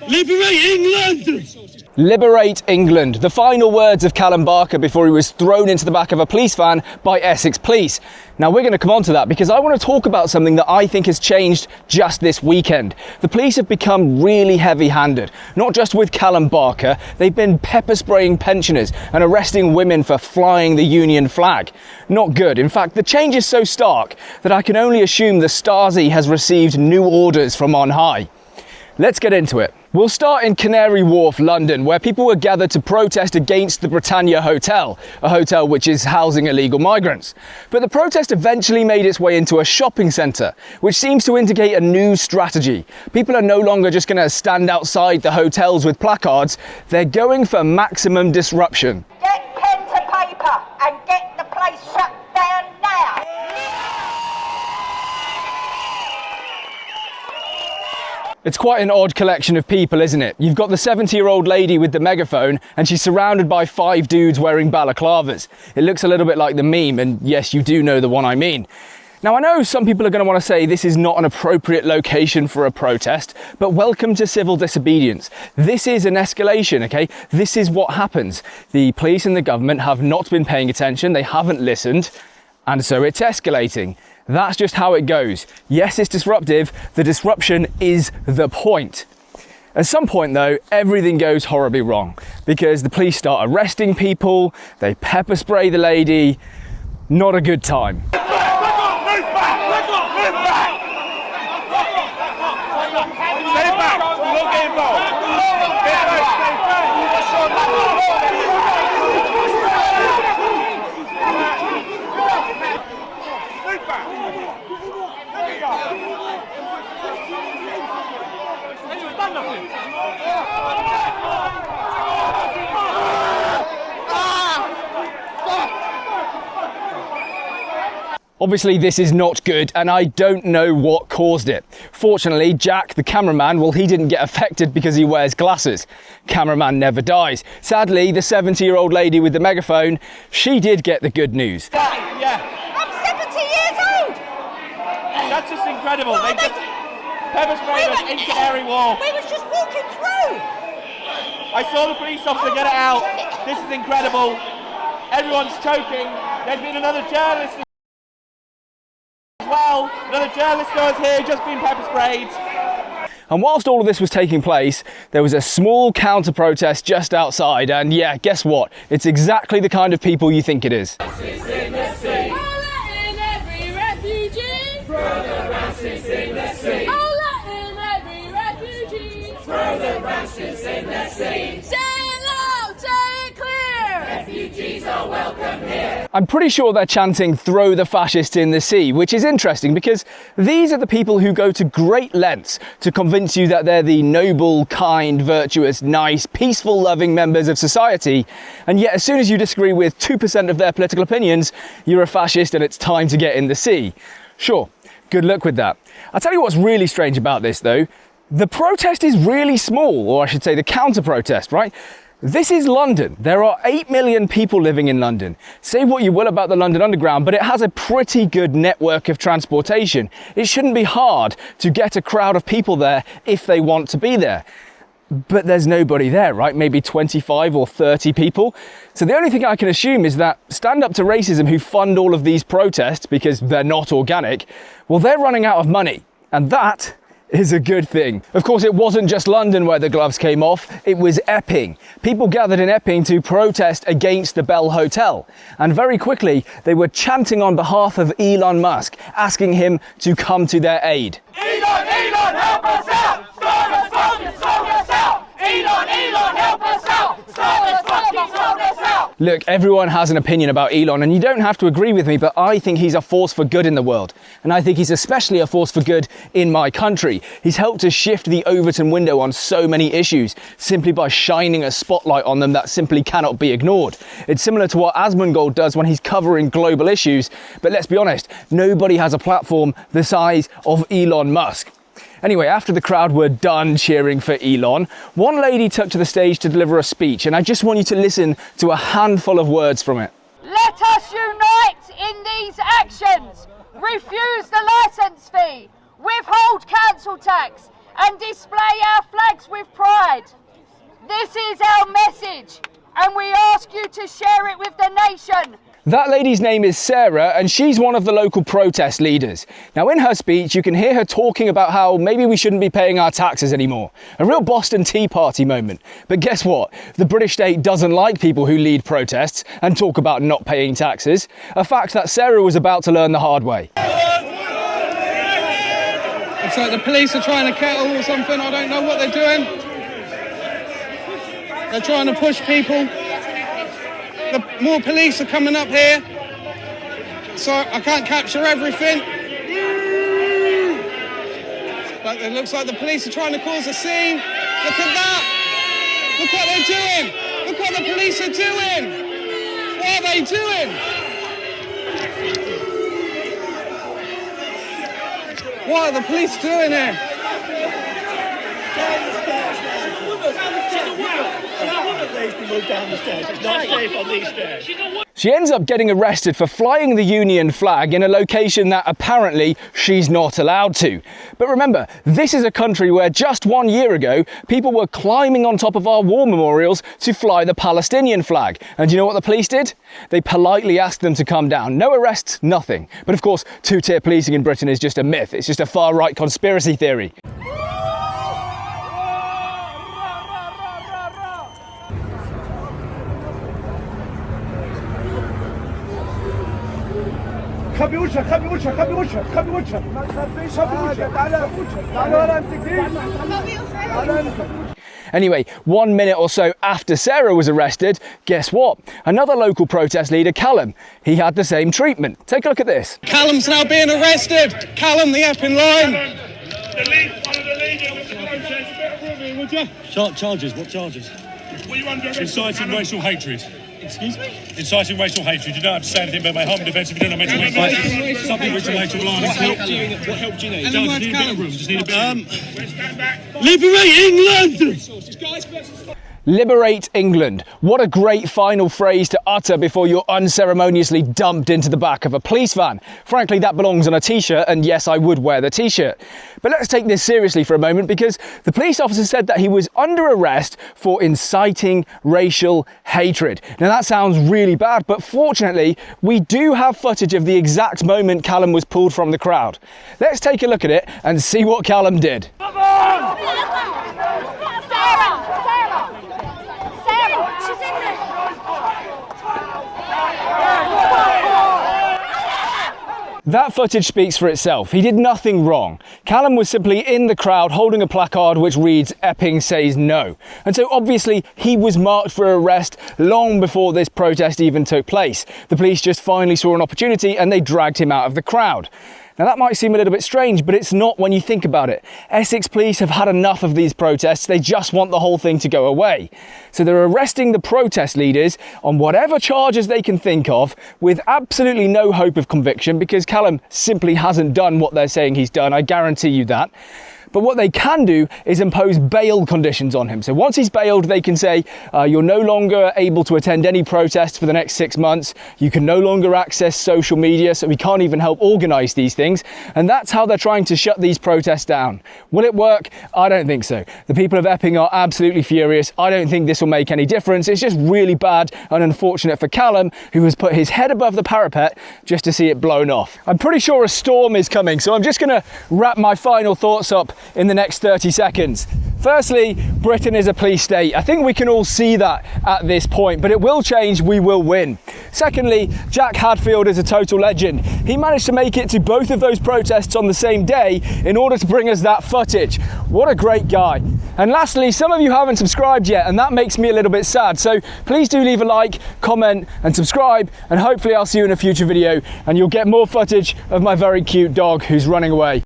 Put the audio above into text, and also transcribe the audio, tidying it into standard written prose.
Liberate England! Liberate England. The final words of Callum Barker before he was thrown into the back of a police van by Essex police. Now we're going to come on to that because I want to talk about something that I think has changed just this weekend. The police have become really heavy-handed. Not just with Callum Barker, they've been pepper spraying pensioners and arresting women for flying the Union flag. Not good. In fact, the change is so stark that I can only assume the Stasi has received new orders from on high. Let's get into it. We'll start in Canary Wharf, London, where people were gathered to protest against the Britannia Hotel, a hotel which is housing illegal migrants. But the protest eventually made its way into a shopping centre, which seems to indicate a new strategy. People are no longer just going to stand outside the hotels with placards, they're going for maximum disruption. Get pen to paper and get the place shut down now! It's quite an odd collection of people, isn't it? You've got the 70-year-old lady with the megaphone and she's surrounded by 5 dudes wearing balaclavas. It looks a little bit like the meme, and yes, you do know the one I mean. Now, I know some people are going to want to say this is not an appropriate location for a protest, but welcome to civil disobedience. This is an escalation, okay? This is what happens. The police and the government have not been paying attention, they haven't listened, and so it's escalating. That's just how it goes. Yes, it's disruptive. The disruption is the point. At some point though, everything goes horribly wrong because the police start arresting people, they pepper spray the lady. Not a good time. Move back! Stay back! You won't get involved. Obviously this is not good and I don't know what caused it. Fortunately, Jack, the cameraman, well, he didn't get affected because he wears glasses. Cameraman never dies. Sadly, the 70-year-old lady with the megaphone, she did get the good news. Yeah. I'm 70 years old! That's just incredible. They just pepper sprayed us in Canary Wharf. We was just walking through! I saw the police officer get it out. This is incredible. Everyone's choking. There's been another journalist as well. Another journalist was here, just been pepper sprayed. And whilst all of this was taking place, there was a small counter-protest just outside, and yeah, guess what? It's exactly the kind of people you think it is. I'm pretty sure they're chanting "throw the fascists in the sea," which is interesting because these are the people who go to great lengths to convince you that they're the noble, kind, virtuous, nice, peaceful, loving members of society, and yet as soon as you disagree with 2% of their political opinions, you're a fascist and it's time to get in the sea. Sure, good luck with that. I'll tell you what's really strange about this though. The protest is really small, or I should say the counter-protest, right? This is London. There are 8 million people living in London. Say what you will about the London Underground, but it has a pretty good network of transportation. It shouldn't be hard to get a crowd of people there if they want to be there. But there's nobody there, right? Maybe 25 or 30 people. So the only thing I can assume is that Stand Up to Racism, who fund all of these protests because they're not organic, well, they're running out of money. And that is a good thing. Of course, it wasn't just London where the gloves came off, it was Epping. People gathered in Epping to protest against the Bell Hotel. And very quickly, they were chanting on behalf of Elon Musk, asking him to come to their aid. Elon, help us out! Stop us out! Elon, help us out! Stop us out! Look, everyone has an opinion about Elon, and you don't have to agree with me, but I think he's a force for good in the world. And I think he's especially a force for good in my country. He's helped to shift the Overton window on so many issues, simply by shining a spotlight on them that simply cannot be ignored. It's similar to what Asmongold does when he's covering global issues, but let's be honest, nobody has a platform the size of Elon Musk. Anyway, after the crowd were done cheering for Elon, one lady took to the stage to deliver a speech, and I just want you to listen to a handful of words from it. Let us unite in these actions. Refuse the licence fee. Withhold council tax. And display our flags with pride. This is our message, and we ask you to share it with the nation. That lady's name is Sarah, and she's one of the local protest leaders. Now, in her speech, you can hear her talking about how maybe we shouldn't be paying our taxes anymore. A real Boston Tea Party moment. But guess what? The British state doesn't like people who lead protests and talk about not paying taxes. A fact that Sarah was about to learn the hard way. It's like the police are trying to kettle or something. I don't know what they're doing. They're trying to push people. The more police are coming up here, so I can't capture everything. But it looks like the police are trying to cause a scene. Look at that! Look what they're doing! Look what the police are doing! What are they doing? What are the police doing here? She ends up getting arrested for flying the Union flag in a location that apparently she's not allowed to. But remember, this is a country where just 1 year ago, people were climbing on top of our war memorials to fly the Palestinian flag. And you know what the police did? They politely asked them to come down. No arrests, nothing. But of course, two-tier policing in Britain is just a myth. It's just a far-right conspiracy theory. خبي وجهك خبي وجهك خبي وجهك خبي وجهك ما تخبيش خبي وجهك تعال ولا امسك. Anyway, 1 minute or so after Sarah was arrested, guess what? Another local protest leader, Callum, he had the same treatment. Take a look at this. Callum's now being arrested. Callum, the effing line. One of the leaders of the protest. Charges? What charges? What are you under arrest? Inciting racial hatred. Excuse me? Inciting racial hatred. You don't have to say anything about my home defence if you don't know mental hatred. Something racial hatred. What help do you need? Any word, Just need a bit Callum? of room. Just need a bit of room. Stand back. Liberate England! Liberate England. What a great final phrase to utter before you're unceremoniously dumped into the back of a police van. Frankly, that belongs on a t-shirt, and yes, I would wear the t-shirt. But let's take this seriously for a moment, because the police officer said that he was under arrest for inciting racial hatred. Now that sounds really bad, but fortunately, we do have footage of the exact moment Callum was pulled from the crowd. Let's take a look at it and see what Callum did. That footage speaks for itself. He did nothing wrong. Callum was simply in the crowd holding a placard which reads, "Epping says no." And so obviously he was marked for arrest long before this protest even took place. The police just finally saw an opportunity and they dragged him out of the crowd. Now that might seem a little bit strange, but it's not when you think about it. Essex police have had enough of these protests. They just want the whole thing to go away. So they're arresting the protest leaders on whatever charges they can think of with absolutely no hope of conviction, because Callum simply hasn't done what they're saying he's done. I guarantee you that. But what they can do is impose bail conditions on him. So once he's bailed, they can say, you're no longer able to attend any protests for the next 6 months. You can no longer access social media, so we can't even help organise these things. And that's how they're trying to shut these protests down. Will it work? I don't think so. The people of Epping are absolutely furious. I don't think this will make any difference. It's just really bad and unfortunate for Callum, who has put his head above the parapet just to see it blown off. I'm pretty sure a storm is coming, so I'm just going to wrap my final thoughts up in the next 30 seconds. Firstly, Britain is a police state. I think we can all see that at this point, but it will change, we will win. Secondly, Jack Hadfield is a total legend. He managed to make it to both of those protests on the same day in order to bring us that footage. What a great guy. And lastly, some of you haven't subscribed yet, and that makes me a little bit sad. So please do leave a like, comment, and subscribe, and hopefully I'll see you in a future video, and you'll get more footage of my very cute dog who's running away.